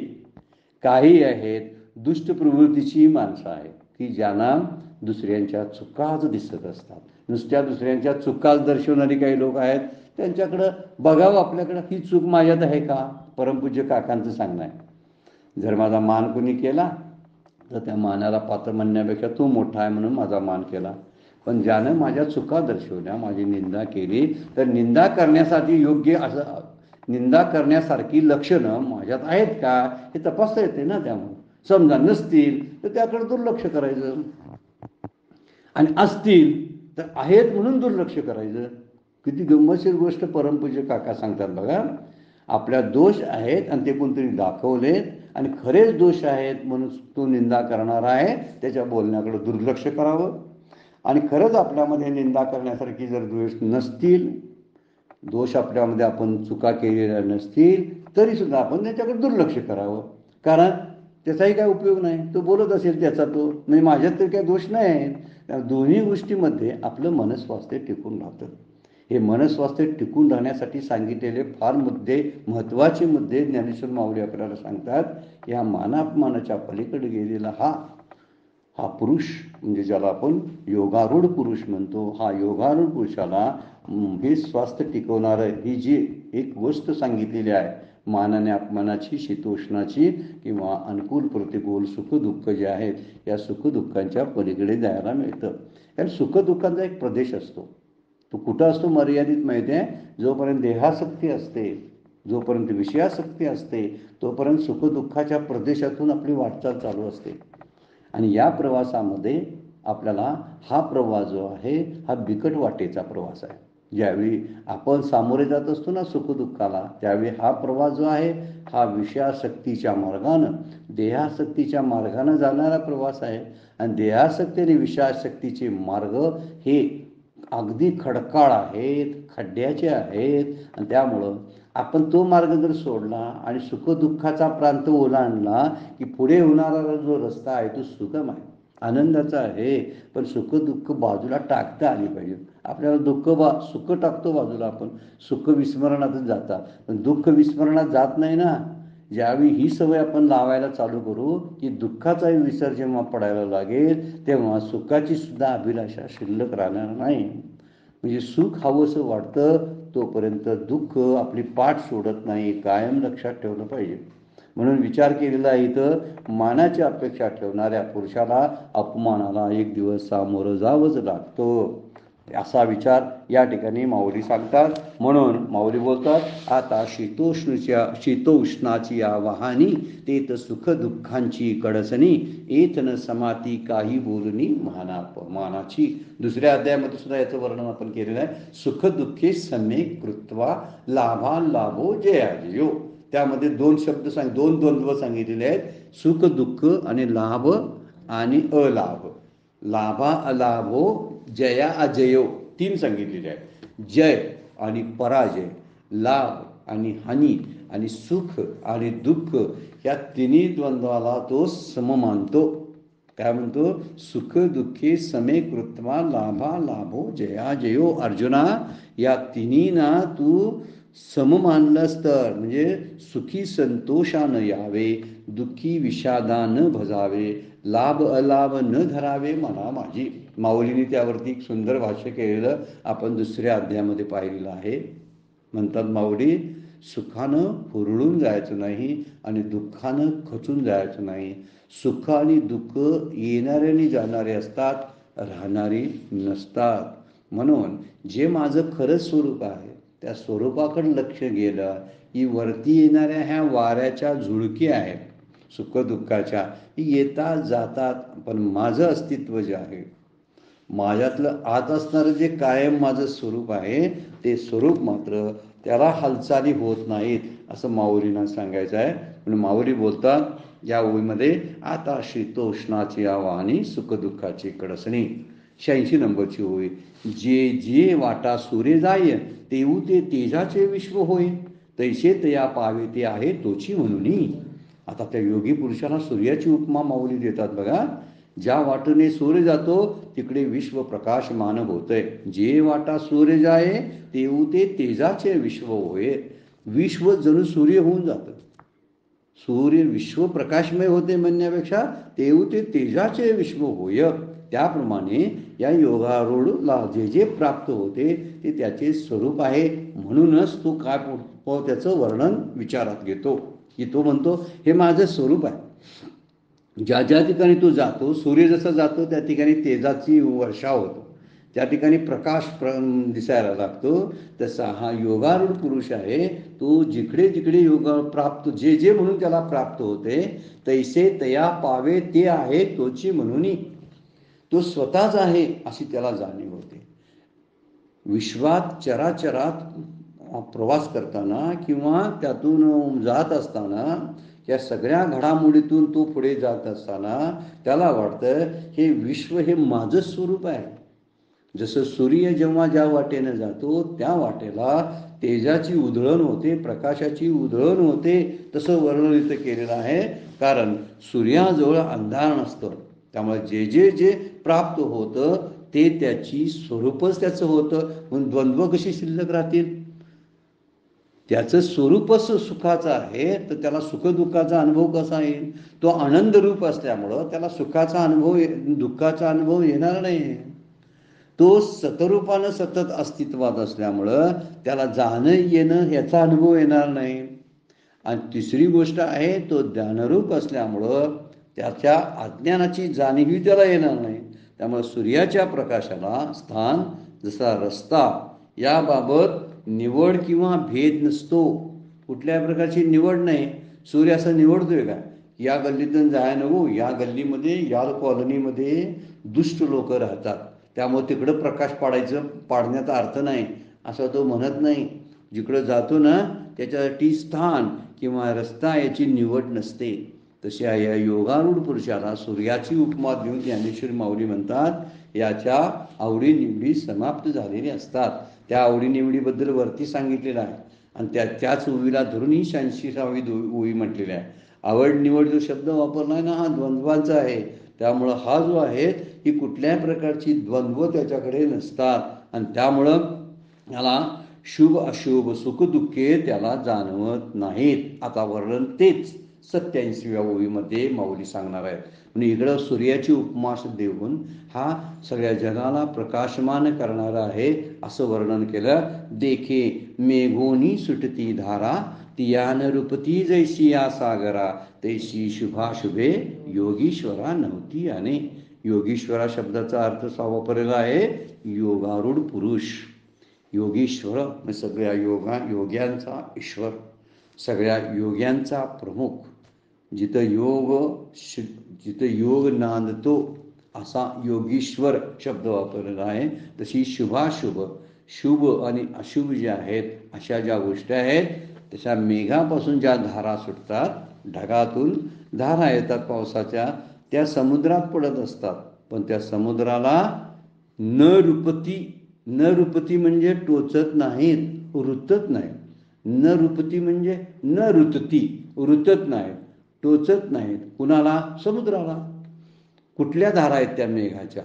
काही आहेत दुष्ट प्रवृत्तीची माणसं आहेत की ज्यांना दुसऱ्यांच्या चुकाच दिसत असतात. नुसत्या दुसऱ्यांच्या चुकाच दर्शवणारी काही लोक आहेत. त्यांच्याकडं बघावं आपल्याकडं, ही चूक माझ्यात आहे का? परमपूज्य काकांचं सांगणं आहे, जर माझा मान कुणी केला तर त्या मानाला पात्र म्हणण्यापेक्षा तू मोठा आहे म्हणून माझा मान केला. पण ज्यानं माझ्या चुका दर्शवल्या, माझी निंदा केली, तर निंदा करण्यासाठी योग्य असं निंदा करण्यासारखी लक्षणं माझ्यात आहेत का हे तपासता येते ना. त्यामुळे समजा नसतील तर त्याकडे दुर्लक्ष करायचं, आणि असतील तर आहेत म्हणून दुर्लक्ष करायचं. किती गंमतशीर गोष्ट परमपूज्य काका सांगतात बघा. आपल्या दोष आहेत आणि ते कोणतरी दाखवलेत, आणि खरेच दोष आहेत म्हणून तो निंदा करणारा आहे त्याच्या बोलण्याकडे दुर्लक्ष करावं. आणि खरंच आपल्यामध्ये निंदा करण्यासारखी जर दोष नसतील, दोष आपल्यामध्ये आपण चुका केलेल्या नसतील, तरीसुद्धा आपण त्याच्याकडे दुर्लक्ष करावं. कारण त्याचाही काय उपयोग नाही. तो बोलत असेल त्याचा तो, म्हणजे माझ्यात तरी काही दोष नाही आहे. दोन्ही गोष्टीमध्ये आपलं मनस्वास्थ्य टिकून राहतं. हे मनस्वास्थ्य टिकून राहण्यासाठी सांगितलेले फार महत्त्वाचे मुद्दे ज्ञानेश्वर माऊली आपल्याला सांगतात. या मानापमानाच्या पलीकडे गेलेला हा पुरुष, म्हणजे ज्याला आपण योगारूढ पुरुष म्हणतो, हा योगारूढ पुरुषाला हे स्वास्थ्य टिकवणारं ही जी एक गोष्ट सांगितलेली आहे, मानाने अपमानाची, शीतोष्णाची किंवा अनुकूल प्रतिकूल सुखदुःख जे आहेत, या सुखदुःखांच्या पलीकडे जायला मिळतं. कारण सुखदुःखांचा एक प्रदेश असतो. तो कुठं असतो मर्यादित माहिती आहे. जोपर्यंत देहासक्ती असते, जोपर्यंत विषयासक्ती असते, तोपर्यंत सुखदुःखाच्या प्रदेशातून आपली वाटचाल चालू असते. आणि या प्रवासामध्ये आपल्याला हा प्रवास जो आहे हा बिकट वाटेचा प्रवास आहे. ज्यावेळी आपण सामोरे जात असतो ना सुखदुःखाला, त्यावेळी हा प्रवास जो आहे हा विषयासक्तीच्या मार्गानं, देहासक्तीच्या मार्गानं जाणारा प्रवास आहे. आणि देहासक्ती आणि विषयासक्तीचे मार्ग हे अगदी खडकाळ आहेत, खड्ड्याचे आहेत. आणि त्यामुळं आपण तो मार्ग जर सोडला आणि सुखदुःखाचा प्रांत ओलांडला की पुढे होणारा जो रस्ता आहे तो सुगम आहे, आनंदाचा आहे. पण सुखदुःख बाजूला टाकता आली पाहिजे. आपल्याला सुख टाकतो बाजूला आपण, सुख विस्मरणातच जातात. पण दुःख विस्मरणात जात नाही ना. ज्यावेळी ही सवय आपण लावायला चालू करू की दुःखाचाही विसर जेव्हा पडायला लागेल, तेव्हा सुखाची सुद्धा अभिलाषा शिल्लक राहणार नाही. म्हणजे सुख हवंसं वाटतं तोपर्यंत दुःख आपली पाठ सोडत नाही, कायम लक्षात ठेवलं पाहिजे. म्हणून विचार केलेला आहे इथं, मानाची अपेक्षा ठेवणाऱ्या पुरुषाला अपमानाला एक दिवस सामोरं जावंच लागतं, असा विचार या ठिकाणी माऊली सांगतात. म्हणून माऊली बोलतात, आता शीतोष्णाची या वाहनी, तेत सुख दुःखांची कडसणी, येत न समाती काही बोलणी मानाची. दुसऱ्या अध्यायामध्ये सुद्धा याचं वर्णन आपण केलेलं आहे. सुख दुःखे सम्यक कृत्वा लाभा लाभो जयाजयो. त्यामध्ये दोन द्वंद्व सांगितलेले आहेत, सुख दुःख आणि लाभ आणि अलाभ. लाभा अलाभो जया अजयो 3 सांगितलेले आहेत. जय आणि पराजय, लाभ आणि हानी आणि सुख आणि दुःख या तिन्ही द्वंद्वाला तो सम मानतो. काय म्हणतो? सुख दुःखी समे कृत्वा लाभा लाभो जया जयो. अर्जुना, या तिन्हींना तू सम मानलंस तर, म्हणजे सुखी संतोषानं यावे, दुःखी विषादानं भजावे, लाभ अलाभ न धरावे मना माझी. माऊलीने त्यावरती एक सुंदर भाष्य केलेलं आपण दुसऱ्या अध्यायामध्ये पाहिलेलं आहे. म्हणतात माऊली, सुखानं हुरळून जायचं नाही आणि दुःखानं खचून जायचं नाही. सुख आणि दुःख येणारे आणि जाणारे असतात, राहणारी नसतात. म्हणून जे माझं खरं स्वरूप आहे त्या स्वरूपाकडे लक्ष गेलं की वरती येणाऱ्या ह्या वाऱ्याच्या झुळकी आहेत सुख दुःखाच्या, येतात जातात, पण माझं अस्तित्व जे आहे, माझ्यातलं आत असणारं जे कायम माझं स्वरूप आहे, ते स्वरूप मात्र त्याला हालचाली होत नाहीत असं माऊलींना सांगायचं आहे. म्हणून माऊली बोलतात या ओळीमध्ये, आता शीतोष्णाची आवाहनी सुखदुःखाची कडसणी. 86 नंबरची ओळी. जे जे वाटा सूर्य जाय तेऊ ते तेजाचे विश्व होय, तैसे तया पावे ते आहे तोची म्हणून. आता त्या योगी पुरुषाला सूर्याची उपमा माऊली देतात बघा. ज्या वाटेने सूर्य जातो तिकडे विश्व प्रकाशमान होतंय. जे वाटा सूर्य जाय तेऊ ते तेजाचे विश्व होय. विश्व जणू सूर्य होऊन जातं. सूर्य विश्व प्रकाशमय होते म्हणण्यापेक्षा तेऊ ते तेजाचे विश्व होय. त्याप्रमाणे या योगारूढला जे जे प्राप्त होते ते त्याचे स्वरूप आहे. म्हणूनच तो काय त्याचं वर्णन विचारात घेतो की तो म्हणतो, हे माझं स्वरूप आहे. ज्या ज्या ठिकाणी तो जातो, सूर्य जसा जातो त्या ठिकाणी तेजाची वर्षा होतो, त्या ठिकाणी प्रकाश दिसायला लागतो. तसा हा योगारूढ पुरुष आहे. तो जिकडे जिकडे योग प्राप्त, जे जे म्हणून त्याला प्राप्त होते, तैसे तया पावे ते आहे तोची म्हणून. तो स्वतःच आहे अशी त्याला जाणीव होते. विश्वात चराचरात प्रवास करताना किंवा त्यातून जात असताना, या सगळ्या घडामोडीतून तो पुढे जात असताना त्याला वाटतं हे विश्व हे माझं स्वरूप आहे. जसं सूर्य जेव्हा ज्या वाटेनं जातो त्या वाटेला तेजाची उधळण होते, प्रकाशाची उधळण होते, तसं वर्णन इथं केलेलं आहे. कारण सूर्याजवळ अंधार नसतं. त्यामुळे जे जे जे प्राप्त होतं ते त्याची स्वरूपच त्याचं होतं. म्हणून द्वंद्व कशी शिल्लक राहतील? त्याचं स्वरूपच सुखाचं आहे, तर त्याला सुखदुःखाचा अनुभव कसा येईल? तो आनंद रूप असल्यामुळं त्याला सुखाचा अनुभव, दुःखाचा अनुभव येणार नाही. तो सतरूपानं सतत अस्तित्वात असल्यामुळं त्याला जाणं येणं याचा अनुभव येणार नाही. आणि तिसरी गोष्ट आहे, तो ज्ञानरूप असल्यामुळं त्याच्या अज्ञानाची जाणीवही त्याला येणार नाही. त्यामुळे सूर्याच्या प्रकाशाला स्थान जसा रस्ता, याबाबत निवड किंवा भेद नसतो. कुठल्याही प्रकारची निवड नाही. सूर्य असं निवडतोय का या गल्लीतून जाय नको, या गल्लीमध्ये या कॉलनीमध्ये दुष्ट लोक राहतात त्यामुळे तिकडं प्रकाश पाडण्याचा अर्थ नाही असं तो म्हणत नाही. जिकडं जातो ना त्याच्यासाठी स्थान किंवा रस्ता याची निवड नसते. तशी या योगारूढ पुरुषाला सूर्याची उपमा देऊन ज्ञानेश्वर माऊली म्हणतात, याच्या आवडीनिवडी समाप्त झालेल्या असतात. त्या आवडीनिवडीबद्दल वरती सांगितलेलं आहे आणि त्याच ओळीला धरून ही 86वी ओळी म्हटलेली आहे. आवड निवड जो शब्द वापरला आहे ना, हा द्वंद्वाचा आहे. त्यामुळं हा जो आहे ही कुठल्याही प्रकारची द्वंद्व त्याच्याकडे नसतात आणि त्यामुळं याला शुभ अशुभ सुखदुःखे त्याला जाणवत नाहीत. आता वर्णन तेच 87व्या ओळीमध्ये माऊली सांगणार आहेत. म्हणजे इकडं सूर्याची उपमा देऊन हा सगळ्या जगाला प्रकाशमान करणारा आहे असं वर्णन केलं. देखे मेघोनी सुटती धारा, तियान रूपती जैसी या सागरा, तैसी शुभाशुभे योगीश्वरा नव्हती याने. योगीश्वरा शब्दाचा अर्थ वापरलेला आहे योगारूढ पुरुष. योगीश्वर म्हणजे सगळ्या योग्यांचा ईश्वर, सगळ्या योग्यांचा प्रमुख. जिथं योग नांदतो असा योगीश्वर शब्द वापरलेला आहे. तशी शुभाशुभ, शुभ आणि अशुभ जे आहेत अशा ज्या गोष्टी आहेत, तशा मेघापासून ज्या धारा सुटतात, ढगातून धारा येतात पावसाच्या, त्या समुद्रात पडत असतात. पण त्या समुद्राला न रूपती म्हणजे टोचत नाहीत, रुतत नाही. न रुपती म्हणजे न रुतती, रुतत नाहीत, टोचत नाहीत. कुणाला? समुद्राला. कुठल्या धारा आहेत त्या मेघाच्या?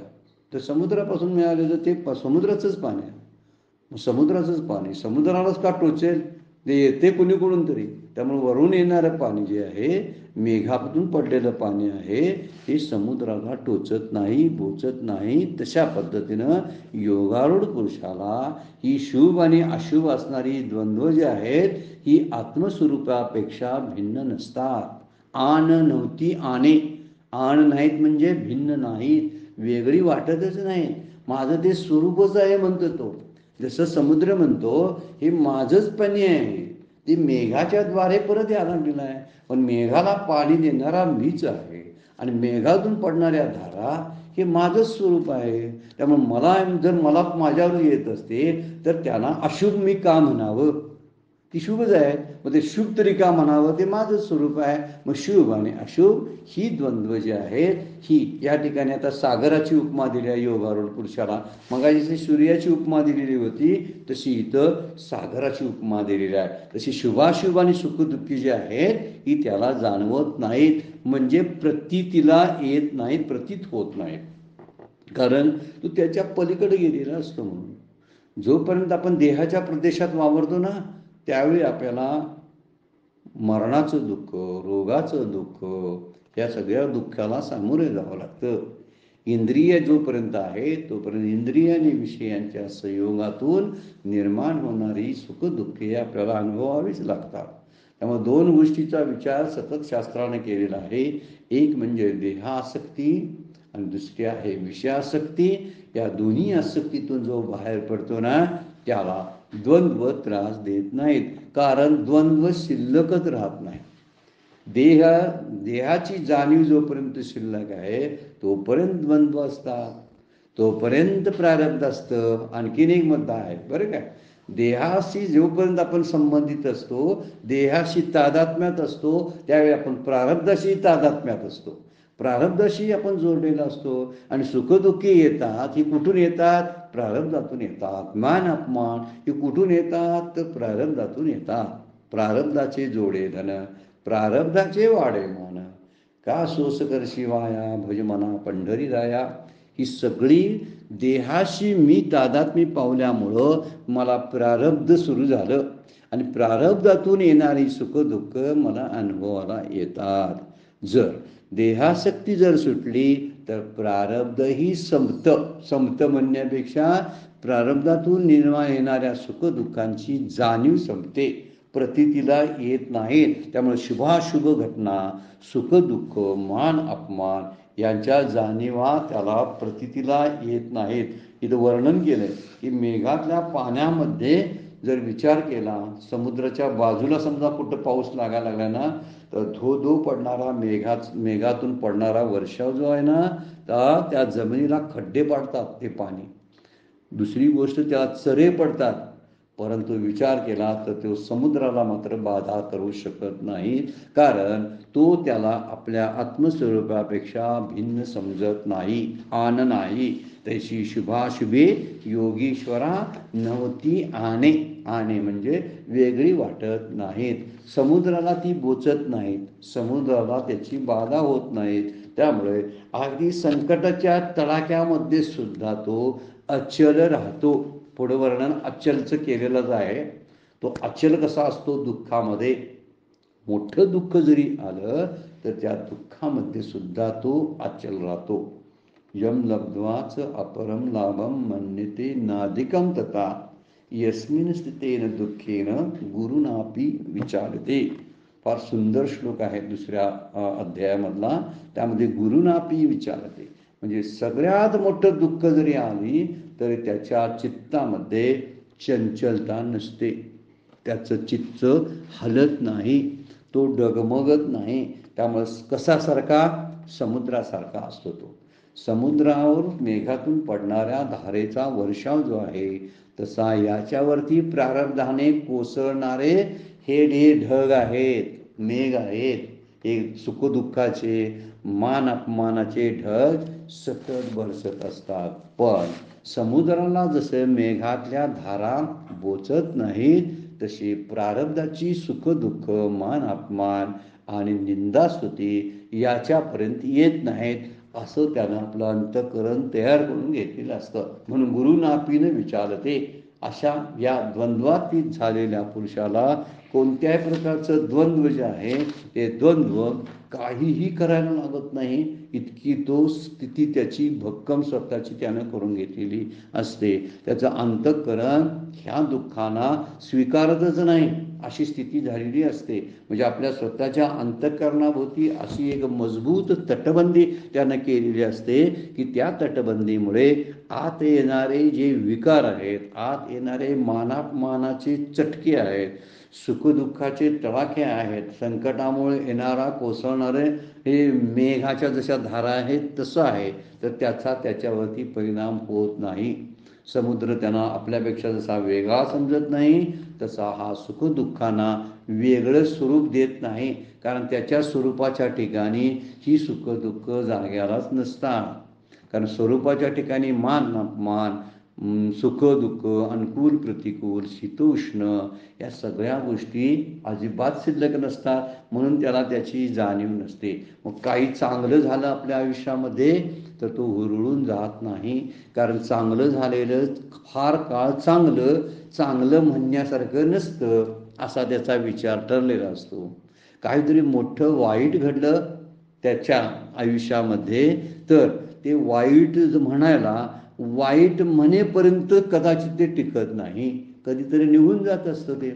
तर समुद्रापासून मिळालेलं ते समुद्राचंच पाणी आहे. समुद्राचंच पाणी समुद्रालाच का टोचेल? ते येते कुणीकडून तरी. त्यामुळे वरून येणारं पाणी जे आहे, मेघातून पडलेलं पाणी आहे, हे समुद्राला टोचत नाही, बोचत नाही. तशा पद्धतीनं योगारूढ पुरुषाला ही शुभ आणि अशुभ असणारी द्वंद्व जे आहेत, ही आत्मस्वरूपापेक्षा भिन्न नसतात. आण नव्हती आणे. आण नाहीत म्हणजे भिन्न नाहीत, वेगळी वाटतच नाही. माझं ते स्वरूपच आहे म्हणतो तो. जसं समुद्र म्हणतो हे माझंच पाणी आहे, ते मेघाच्या द्वारे परत यायला लागलेलं आहे. पण मेघाला पाणी देणारा मीच आहे आणि मेघातून पडणाऱ्या धारा हे माझंच स्वरूप आहे. त्यामुळे मला माझ्यावर येत असते तर त्यांना अशुभ मी का म्हणावं? ती शुभच आहे. मग ते शुभ तरी का म्हणावं? ते माझं स्वरूप आहे. मग शुभ आणि अशुभ ही द्वंद्व जी आहेत, ही या ठिकाणी आता सागराची उपमा दिली आहे योगारूढ पुरुषाला. मग जशी सूर्याची उपमा दिलेली होती तशी इथं सागराची उपमा दिलेली आहे. तशी शुभाशुभ आणि सुखदुःखी जे आहेत ही त्याला जाणवत नाहीत, म्हणजे प्रतीतीला येत नाहीत, प्रतीत होत नाहीत. कारण तो त्याच्या पलीकडे गेलेला असतो. म्हणून जोपर्यंत आपण देहाच्या प्रदेशात वावरतो ना, त्यावेळी आपल्याला मरणाचं दुःख, रोगाचं दुःख, या सगळ्या दुःखाला सामोरे जावं लागतं. इंद्रिय जोपर्यंत आहे तोपर्यंत इंद्रिय आणि विषयांच्या संयोगातून निर्माण होणारी सुखदुःखे आपल्याला अनुभवावीच लागतात. त्यामुळे दोन गोष्टीचा विचार सतत शास्त्राने केलेला आहे. एक म्हणजे देहासक्ती आणि दुसरी आहे विषयासक्ती. या दोन्ही आसक्तीतून जो बाहेर पडतो ना, त्याला द्वंद्व त्रास देत नाहीत. कारण द्वंद्व शिल्लकच राहत नाही. देहाची जाणीव जोपर्यंत शिल्लक आहे तोपर्यंत द्वंद्व असतात, तोपर्यंत प्रारब्ध असतं. आणखीन एक मुद्दा आहे बरं काय. देहाशी जोपर्यंत आपण संबंधित असतो, देहाशी तादात्म्यात असतो, त्यावेळी आपण प्रारब्धाशी तादात्म्यात असतो, प्रारब्धाशी आपण जोडलेला असतो. आणि सुखदुःखी येतात, ही कुठून येतात? प्रारब्धातून येतात. मान अपमान हे कुठून येतात? तर प्रारब्धातून येतात. प्रारब्धाचे जोडे धन, प्रारब्धाचे वाडे मन, का सोस कर शिवाया भज मना पंढरी राया. ही सगळी देहाशी मी तादात्म्य पावल्यामुळं मला प्रारब्ध सुरू झालं आणि प्रारब्धातून येणारी सुखदुःख मला अनुभवाला येतात. जर देहासक्ती जर सुटली तर प्रारब्धही संपत म्हणण्यापेक्षा प्रारब्धातून निर्माण येणाऱ्या सुखदुःखांची जाणीव संपते, प्रतीतीला येत नाहीत. त्यामुळे शुभाशुभ घटना, सुखदुःख, मान अपमान यांच्या जाणीवा त्याला प्रतीतीला येत नाहीत. इथं वर्णन केलंय की मेघातल्या पाण्यामध्ये जर विचार केला, समुद्राच्या बाजूला समजा कुठं पाऊस लागायला लागला ना, तर धो धो पडणारा मेघातून पडणारा वर्षाव जो आहे ना, त्या जमिनीला खड्डे पाडतात ते पाणी. दुसरी गोष्ट त्याला चरे पडतात. परंतु विचार केला तर तो समुद्राला मात्र बाधा करू शकत नाही, कारण तो त्याला आपल्या आत्मस्वरूपापेक्षा भिन्न समजत नाही, आन नाही. तशी शुभाशुभे योगीश्वरा नव्हती आणे. आणे म्हणजे वेगळी वाटत नाहीत. समुद्राला ती बोचत नाहीत, समुद्राला त्याची बाधा होत नाहीत. त्यामुळे अगदी संकटाच्या तडाख्यामध्ये सुद्धा तो अचल राहतो. पुढं वर्णन अचलचं केलेलंच आहे. तो अचल कसा असतो? दुःखामध्ये मोठं दुःख जरी आलं तर त्या दुःखामध्ये सुद्धा तो अचल राहतो. यम लब्ध्वाच अपरम लाभम मन्यते नाधिकम तथा यस्मिन स्थितेन दुःखेन गुरुनापी विचारते. फार सुंदर श्लोक आहे दुसऱ्या अध्यायामधला. त्यामध्ये गुरुनापी विचारते म्हणजे सगळ्यात मोठं दुःख जरी आली तरी त्याच्या चित्तामध्ये चंचलता नसते, त्याचं चित्त हलत नाही, तो डगमगत नाही. त्यामुळे कसासारखा? समुद्रासारखा असतो तो. समुद्रावर मेघातून पडणाऱ्या धारेचा वर्षाव जो आहे तसा याच्यावरती प्रारब्धाने कोसळणारे हे ढग आहेत, मेघ आहेत. हे सुखदुःखाचे, मान अपमानाचे ढग सतत बरसत असतात. पण समुद्राला जसं मेघातल्या धारा बोचत नाहीत तशी प्रारब्धाची सुख दुःख मान अपमान आणि निंदास्तुती याच्यापर्यंत येत नाहीत असं त्यानं आपलं अंतःकरण तयार करून घेतलेलं असतं. म्हणून गुरु नापीनं विचारते अशा या द्वंद्वातीत झालेल्या पुरुषाला कोणत्याही प्रकारचं द्वंद्व जे आहे ते द्वंद्व काहीही करायला लागत नाही, इतकी तो स्थिती त्याची भक्कम स्वतःची त्यानं करून घेतलेली असते. त्याचं अंतःकरण ह्या दुःखांना स्वीकारतच नाही अशी स्थिती झालेली असते. म्हणजे आपल्या स्वतःच्या अंतःकरणाभोवती अशी एक मजबूत तटबंदी त्यानं केलेली असते की त्या तटबंदीमुळे आत येणारे जे विकार आहेत, आत येणारे मानापमानाचे चटके आहेत, सुखदुःखाचे तडाखे आहेत, संकटामुळे येणारा कोसळणारे हे मेघाच्या जशा धारा आहेत तसं आहे, तर त्याचा त्याच्यावरती परिणाम होत नाही. समुद्र त्यांना आपल्यापेक्षा जसा वेगळा समजत नाही तसा हा सुखदुःखांना वेगळं स्वरूप देत नाही, कारण त्याच्या स्वरूपाच्या ठिकाणी ही सुखदुःख जाग्यालाच नसतात. कारण स्वरूपाच्या ठिकाणी मान अपमान, सुख दुःख, अनुकूल प्रतिकूल, शीतोष्ण या सगळ्या गोष्टी अजिबात शिल्लक नसतात, म्हणून त्याला त्याची जाणीव नसते. मग काही चांगलं झालं आपल्या आयुष्यामध्ये तर तो हुरळून जात नाही, कारण चांगलं झालेलं फार काळ चांगलं म्हणण्यासारखं नसतं असा त्याचा विचार ठरलेला असतो. काहीतरी मोठं वाईट घडलं त्याच्या आयुष्यामध्ये तर ते वाईट म्हणायला वाईट म्हणेपर्यंत कदाचित ते टिकत नाही, कधीतरी निघून जात असतं ते.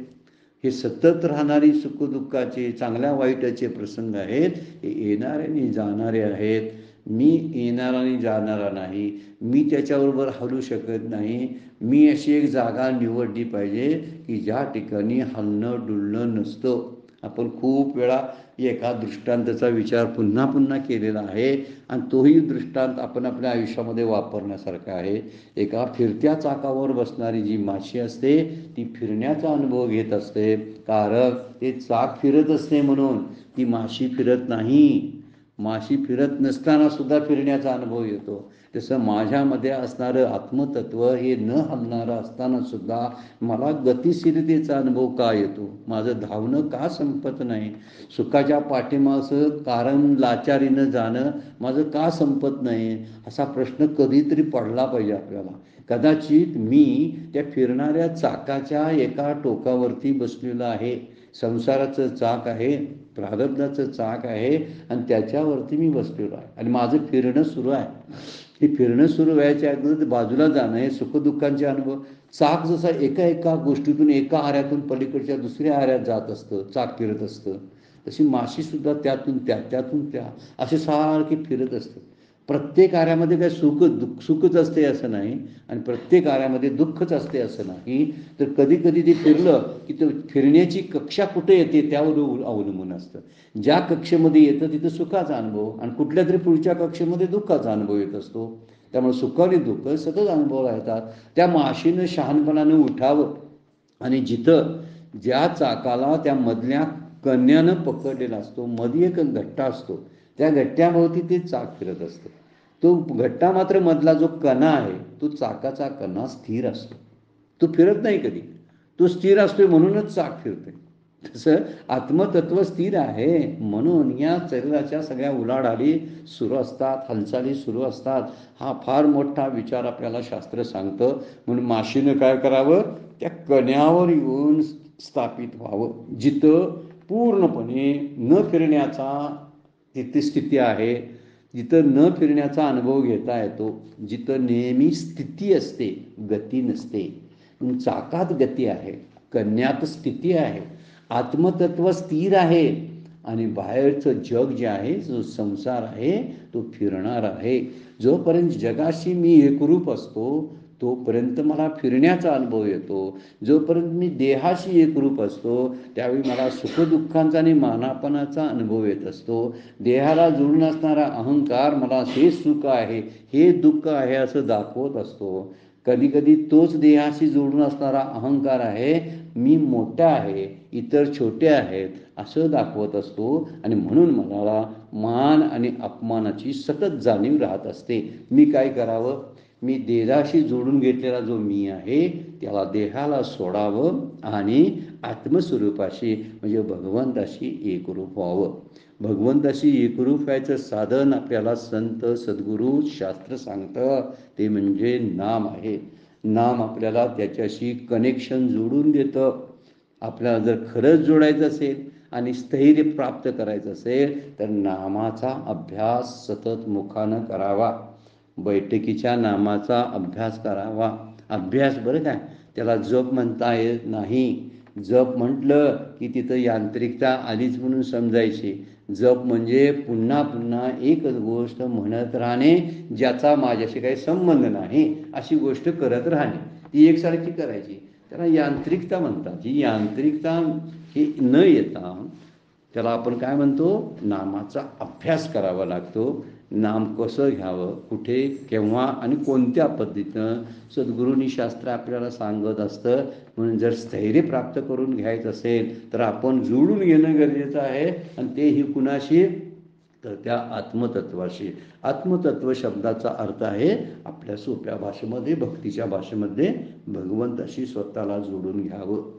हे सतत राहणारी सुखदुःखाचे चांगल्या वाईटाचे प्रसंग आहेत, हे येणारे आणि जाणारे आहेत. मी येणारा आणि जाणारा नाही, मी त्याच्याबरोबर हलू शकत नाही. मी अशी एक जागा निवडली पाहिजे की ज्या ठिकाणी हलणं डुलणं नसतं. आपण खूप वेळा एका दृष्टांताचा विचार पुन्हा पुन्हा केलेला आहे आणि तोही दृष्टांत आपण आपल्या आयुष्यामध्ये वापरण्यासारखा आहे. एका फिरत्या चाकावर बसणारी जी माशी असते ती फिरण्याचा अनुभव घेत असते, कारण ते चाक फिरत असते म्हणून. ती माशी फिरत नाही. माशी फिरत नसताना सुद्धा फिरण्याचा अनुभव येतो. तसं माझ्यामध्ये असणारं आत्मतत्व हे न हलणारं असताना सुद्धा मला गतिशीलतेचा अनुभव का येतो? माझं धावणं का संपत नाही? सुखाच्या पाठीमागचं कारण लाचारीनं जाणं माझं का संपत नाही? असा प्रश्न कधीतरी पडला पाहिजे आपल्याला. कदाचित मी त्या फिरणाऱ्या चाकाच्या एका टोकावरती बसलेलो आहे. संसाराचं चाक आहे, प्रारब्धाचं चाक आहे आणि त्याच्यावरती मी बसलेलो आहे आणि माझं फिरणं सुरू आहे. हे फिरणं सुरू व्हायच्या अगोदर बाजूला जाणं हे सुखदुःखांचे अनुभव. चाक जसा एका गोष्टीतून एका आऱ्यातून पलीकडच्या दुसऱ्या आऱ्यात जात असतं, चाक फिरत असतं, तशी माशीसुद्धा त्यातून त्या असे सारखे फिरत असतं. प्रत्येक आऱ्यामध्ये काय सुखच असते असं नाही आणि प्रत्येक आऱ्यामध्ये दुःखच असते असं नाही. तर कधी कधी ते फिरलं की ते फिरण्याची कक्षा कुठे येते त्यावर अवलंबून असतं. ज्या कक्षेमध्ये येतं तिथं सुखाचा अनुभव आणि कुठल्या तरी पुढच्या कक्षेमध्ये दुःखाचा अनुभव येत असतो. त्यामुळे सुख आणि दुःख सतत अनुभवाला येतात. त्या माशीनं शहाणपणानं उठावं आणि जिथं ज्या चाकाला त्या मधल्या कण्यानं पकडलेला असतो, मध्ये एक गट्टा असतो, त्या गट्ट्याभोवती ते चाक फिरत असतं. तो गट्टा मात्र मधला जो कणा आहे तो चाकाचा कणा स्थिर असतो, तो फिरत नाही कधी. तो स्थिर असतो म्हणूनच चाक फिरते. तसं आत्मतत्व स्थिर आहे म्हणून या शरीराच्या सगळ्या उलाढाली सुरू असतात, हालचाली सुरू असतात. हा फार मोठा विचार आपल्याला शास्त्र सांगतं. म्हणून माशीनं काय करावं? त्या कण्यावर येऊन स्थापित व्हावं, जिथं पूर्णपणे न फिरण्याचा तिथे स्थिती आहे, जिथं न फिरण्याचा अनुभव घेता येतो, जिथं नेहमी स्थिती असते, गती नसते. चाकात गती आहे, कण्यात स्थिती आहे, आत्मतत्व स्थिर आहे आणि बाहेरचं जग जे आहे, जो संसार आहे तो फिरणार आहे. जोपर्यंत जगाशी मी एकरूप असतो तोपर्यंत मला फिरण्याचा अनुभव येतो. जोपर्यंत मी देहाशी एकरूप असतो त्यावेळी मला सुखदुःखांचा आणि मानापनाचा अनुभव येत असतो. देहाला जोडून असणारा अहंकार मला हे सुख आहे, हे दुःख आहे असं दाखवत असतो. कधी कधी तोच देहाशी जोडून असणारा अहंकार आहे, मी मोठा आहे, इतर छोटे आहेत असं दाखवत असतो आणि म्हणून मला मान आणि अपमानाची सतत जाणीव राहत असते. मी काय करावं? मी देहाशी जोडून घेतलेला जो मी आहे त्याला देहाला सोडावं आणि आत्मस्वरूपाशी म्हणजे भगवंताशी एकरूप व्हावं. भगवंताशी एकरूप व्हायचं साधन आपल्याला संत सद्गुरू शास्त्र सांगतं ते म्हणजे नाम आहे. नाम आपल्याला त्याच्याशी कनेक्शन जोडून देतं. आपल्याला जर खरंच जोडायचं असेल आणि स्थैर्य प्राप्त करायचं असेल तर नामाचा अभ्यास सतत मुखानं करावा. बैठकीच्या नामाचा अभ्यास करावा. अभ्यास बरं काय, त्याला जप म्हणता येत नाही. जप म्हटलं की तिथं यांत्रिकता आलीच म्हणून समजायची. जप म्हणजे पुन्हा पुन्हा एकच गोष्ट म्हणत राहणे, ज्याचा माझ्याशी काही संबंध नाही अशी गोष्ट करत राहणे, ती एकसारखी करायची. त्याला यांत्रिकता म्हणतात. ही यांत्रिकता ही न येता त्याला आपण काय म्हणतो, नामाचा अभ्यास करावा लागतो. नाम कसं घ्यावं, कुठे, केव्हा आणि कोणत्या पद्धतीनं सद्गुरूंनी शास्त्र आपल्याला सांगत असतं. म्हणून जर स्थैर्य प्राप्त करून घ्यायचं असेल तर आपण जोडून घेणं गरजेचं आहे. आणि तेही कुणाशी, तर त्या आत्मतत्वाशी. आत्मतत्व शब्दाचा अर्थ आहे आपल्या सोप्या भाषेमध्ये, भक्तीच्या भाषेमध्ये भगवंताशी स्वतःला जोडून घ्यावं.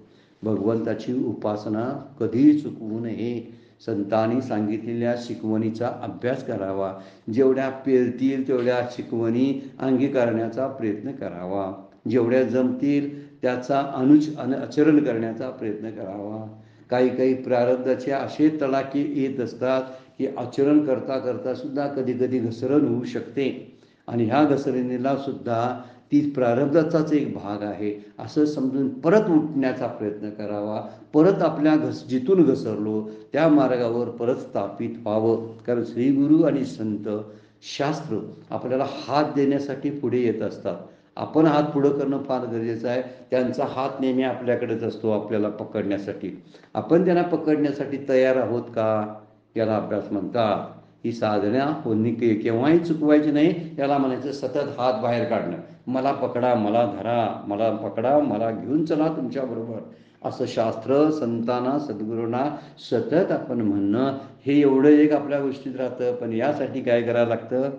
भगवंताची उपासना कधीही चुकवू नये. संतांनी सांगितलेल्या शिकवणीचा अभ्यास करावा. जेवढ्या पेलतील तेवढ्या शिकवणी अंगीकारण्याचा प्रयत्न करावा. जेवढ्या जमतील त्याचा आचरण करण्याचा प्रयत्न करावा. काही काही प्रारब्धाचे असे तडाखे येत असतात की आचरण करता करता सुद्धा कधी कधी घसरण होऊ शकते. आणि ह्या घसरणीला सुद्धा ती प्रारब्धाचाच एक भाग आहे असं समजून परत उठण्याचा प्रयत्न करावा. परत आपल्या जिथून घसरलो त्या मार्गावर परत स्थापित व्हावं. कारण श्रीगुरू आणि संत शास्त्र आपल्याला हात देण्यासाठी पुढे येत असतात. आपण हात पुढं करणं फार गरजेचं आहे. त्यांचा हात नेहमी आपल्याकडेच असतो आपल्याला पकडण्यासाठी. आपण त्यांना पकडण्यासाठी तयार आहोत का, याला अभ्यास म्हणतात. ही साधना कोणी केव्हाही चुकवायची नाही. याला म्हणायचं सतत हात बाहेर काढणं, मला पकडा, मला धरा, मला पकडा, मला घेऊन चला तुमच्याबरोबर, असं शास्त्र संतांना सद्गुरूंना सतत आपण म्हणणं, हे एवढं एक आपल्या गोष्टीत राहतं. पण यासाठी काय करायला लागतं,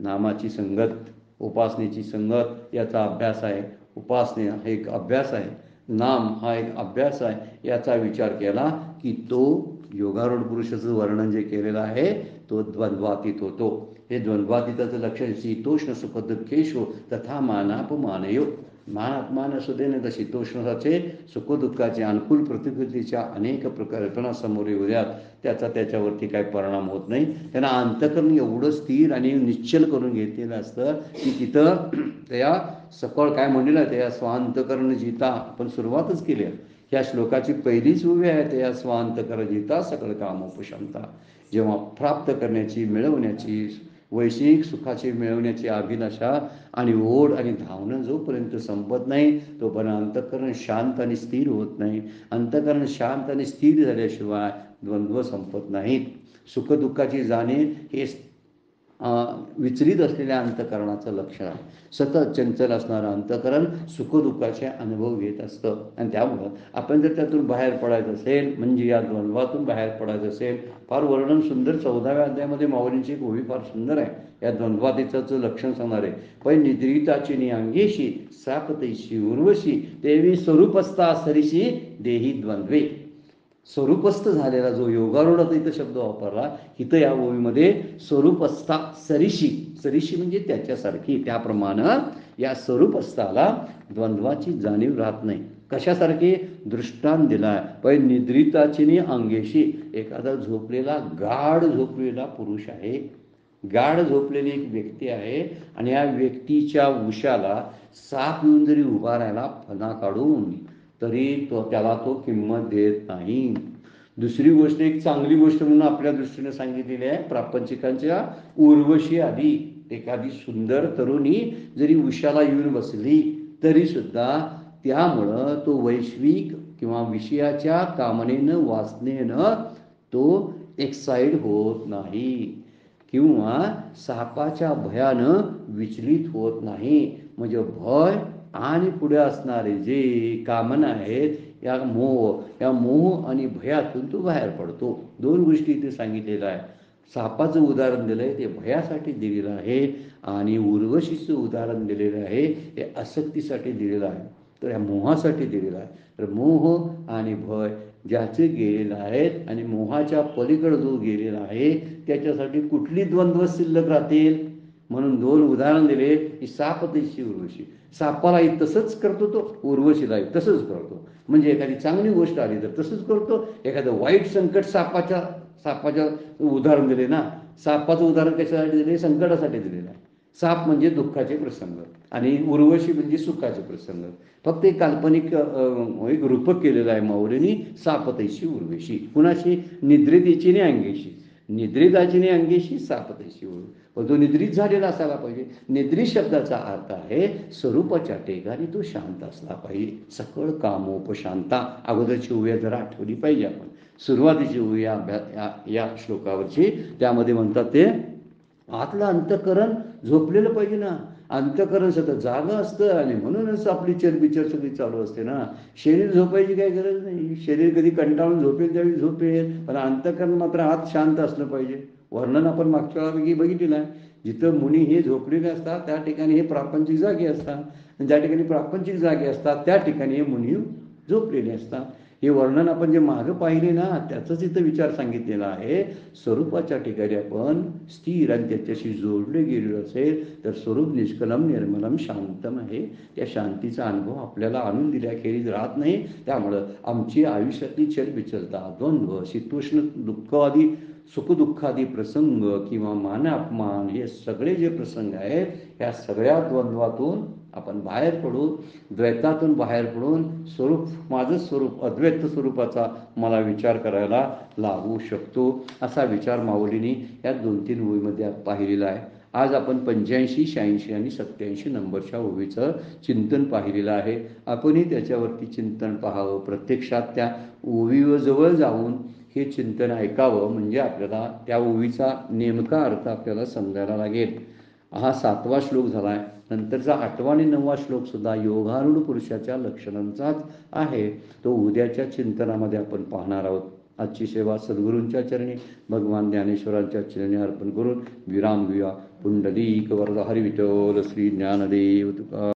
नामाची संगत, उपासनेची संगत याचा अभ्यास आहे. उपासने हा एक अभ्यास आहे, नाम हा एक अभ्यास आहे. याचा विचार केला की तो योगारूढ पुरुषाचं वर्णन जे केलेलं आहे तो द्वंद्वातीत होतो. हे द्वंद्वातीताचं लक्षण शीतोष्ण सुख दुःखेषु तथा मानापमानयो. मान अपमान असू दे नाही तर शीतोष्णाचे सुखदुःखाचे अनुकूल प्रतिकृतीच्या अनेक कल्पना समोर येऊ द्यात, त्याचा त्याच्यावरती काही परिणाम होत नाही. त्यांना अंतःकरण एवढं स्थिर आणि निश्चल करून घेतलेलं असतं की तिथं त्या सकळ काय म्हणलेलं आहे, त्या स्वांतकरण जिता आपण सुरुवातच केली आहे. ह्या श्लोकाची पहिलीच उभी आहे, त्या स्वांतकरण जिता सकळ कामोपशमता. जेव्हा प्राप्त करण्याची, मिळवण्याची, वैश्विक सुखाची मिळवण्याची अभिलाषा आणि ओढ आणि धावणं जोपर्यंत संपत नाही तोपर्यंत अंतःकरण शांत आणि स्थिर होत नाही. अंतःकरण शांत आणि स्थिर झाल्याशिवाय द्वंद्व संपत नाहीत. सुखदुःखाची जाणीव हे विचलित असलेल्या अंतःकरणाचं लक्षण आहे. सतत चंचल असणारं अंतःकरण सुखदुःखाचे अनुभव घेत असतं. आणि त्यामुळं आपण जर त्यातून बाहेर पडायचं असेल, म्हणजे या द्वंद्वातून बाहेर पडायचं असेल, फार वर्णन सुंदर 14व्या अध्यायामध्ये माऊलींची एक ओवी फार सुंदर आहे. या द्वंद्वातीचं लक्षण सांगणार आहे. पण निद्रिताची निअंगेशी सापतैशी उर्वशी देवी स्वरूपस्था सरीशी देही द्वंद्वे. स्वरूपस्थ झालेला जो योगारूढ इथं शब्द वापरला, इथं या ओवीमध्ये स्वरूपस्था सरीशी, सरीशी म्हणजे त्याच्यासारखी, त्याप्रमाणे या स्वरूपस्थाला द्वंद्वाची जाणीव राहत नाही. कशासारखी दृष्टांत दिलाय, पण निद्रिताची अंगेशी, एखादा झोपलेला गाढ झोपलेला पुरुष आहे, गाढ झोपलेली एक व्यक्ती आहे आणि या व्यक्तीच्या उशाला साप येऊन जरी उभा राहिला फणा काढून तरी त्याला तो किंमत देत नाही. दुसरी गोष्ट, एक चांगली गोष्ट म्हणून आपल्या दृष्टीने सांगितलेली आहे, प्रापंचिकांच्या उर्वशी आधी एखादी सुंदर तरुणी जरी उशाला येऊन बसली तरी सुद्धा त्यामुळं तो वैश्विक किंवा विषयाच्या कामनेनं वासनेनं तो एक्साइड होत नाही किंवा सापाच्या भयानं विचलित होत नाही. म्हणजे भय आणि पुढे असणारे जे कामना आहेत, या मोह आणि भयातून तो बाहेर पडतो. दोन गोष्टी इथे सांगितलेल्या आहे. सापाचं उदाहरण दिलंय ते भयासाठी दिलेलं आहे आणि उर्वशीचं उदाहरण दिलेलं आहे हे आसक्तीसाठी दिलेलं आहे, तर या मोहासाठी दिलेलं आहे. तर मोह आणि भय ज्याचे गेलेलं आहेत आणि मोहाच्या पलीकडे जो गेलेला आहे त्याच्यासाठी कुठली द्वंद्व शिल्लक राहतील. म्हणून दोन उदाहरण दिले की साप तशी उर्वशी. सापालाही तसंच करतो तो, उर्वशीलाही तसंच करतो. म्हणजे एखादी चांगली गोष्ट आली तर तसंच करतो, एखादं वाईट संकट सापाच्या उदाहरण दिले ना. सापाचं उदाहरण कशासाठी दिले? संकटासाठी दिलेलं आहे. साप म्हणजे दुःखाचे प्रसंग आणि उर्वशी म्हणजे सुखाचे प्रसंग. फक्त एक काल्पनिक एक रूपक केलेलं आहे माऊलींनी. सापतैशी उर्वशी. कुणाशी? निद्रितेची ने अंगेशी. निद्रिताची ने अंगेशी सापतैशी उर्वशी. पण तो निद्रित झालेला असायला पाहिजे. निद्रित शब्दाचा अर्थ आहे स्वरूपाच्या ठिकाणी तो शांत असला पाहिजे. सकळ कामोपशांता. अगोदरची ओव्या जरा आठवली पाहिजे आपण. सुरुवातीची ओव्या या श्लोकावरची, त्यामध्ये म्हणतात ते आतलं अंतःकरण झोपलेलं पाहिजे ना. अंतःकरण सतत जागं असतं आणि म्हणूनच आपली चरबिचर सगळी चालू असते ना. शरीर झोपायची काही गरज नाही. शरीर कधी कंटाळून झोपेल त्यावेळी झोपेल, पण अंतःकरण मात्र आत शांत असलं पाहिजे. वर्णन आपण मागच्या वेळी बघितलेलं आहे. जिथं मुनी हे झोपलेले असतात त्या ठिकाणी हे प्रापंचिक जागे असतात, आणि ज्या ठिकाणी प्रापंचिक जागे असतात त्या ठिकाणी हे मुनी झोपलेले असतात. हे वर्णन आपण जे मागं पाहिले ना त्याचाच इथं विचार सांगितलेला आहे. स्वरूपाच्या ठिकाणी आपण स्थिर आणि त्याच्याशी जोडले गेलेलो असेल तर स्वरूप निष्कलम निर्मलम शांतम आहे. त्या शांतीचा अनुभव आपल्याला आणून दिल्याखेरीज राहत नाही. त्यामुळं आमची आयुष्यातली चलबिचलता, द्वंद्व, शीतोष्ण दुःख आदी सुखदुःखादी प्रसंग किंवा मान अपमान हे सगळे जे प्रसंग आहेत ह्या सगळ्या द्वंद्वातून आपण बाहेर पडून, द्वैतातून बाहेर पडून माझं स्वरूप अद्वैत स्वरूपाचा मला विचार करायला लागू शकतो. असा विचार माऊलींनी या 2-3 ओळीमध्ये पाहिलेला आहे. आज आपण 85, 86 आणि 87 नंबरच्या ओळीचं चिंतन पाहिलेलं आहे. आपणही त्याच्यावरती चिंतन पाहावं. प्रत्यक्षात त्या ओळीजवळ जाऊन हे चिंतन ऐकावं, म्हणजे आपल्याला त्या ओळीचा नेमका अर्थ आपल्याला समजायला लागेल. हा 7वा श्लोक झाला आहे. नंतरचा 8वा आणि 9वा श्लोक सुद्धा योगारूढ पुरुषाच्या लक्षणांचाच आहे. तो उद्याच्या चिंतनामध्ये आपण पाहणार आहोत. आजची सेवा सद्गुरूंच्या चरणी भगवान ज्ञानेश्वरांच्या चरणी अर्पण करून विराम घेऊया. पुंडलिक वरद हरी विठ्ठल श्री ज्ञानदेव तुका